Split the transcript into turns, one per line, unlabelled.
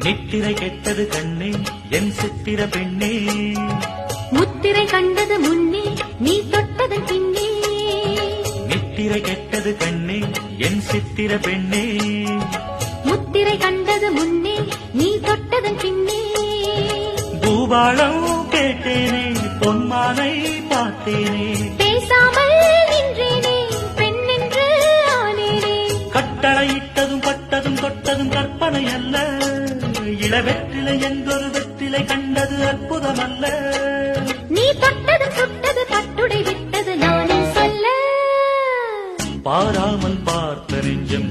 நித்திரை கெட்டது கண்ணே என் சித்திர பெண்ணே,
முத்திரை கண்டது முன்னே நீ தொட்டதன் பின்னே.
நித்திரை கெட்டது கண்ணே என் சித்திர பெண்ணே,
முத்திரை கண்டது முன்னே நீ தொட்டதன் பின்னே.
பூபாளம் கேட்டேனே பொன்மானை பார்த்தேனே,
பேசாமல் நின்றேனே பெண் என்று ஆனேனே.
கட்டளையிட்டதும் பட்டதும் தொட்டதும் கற்பனை அல்ல, இளவெற்றிலை என்றொரு வெற்றிலை கண்டது அற்புதம் அல்ல.
நீ தொட்டது சுட்டது பட்டுடை விட்டது நானே சொல்ல.
பாராமல் பார்த்த நெஞ்சம்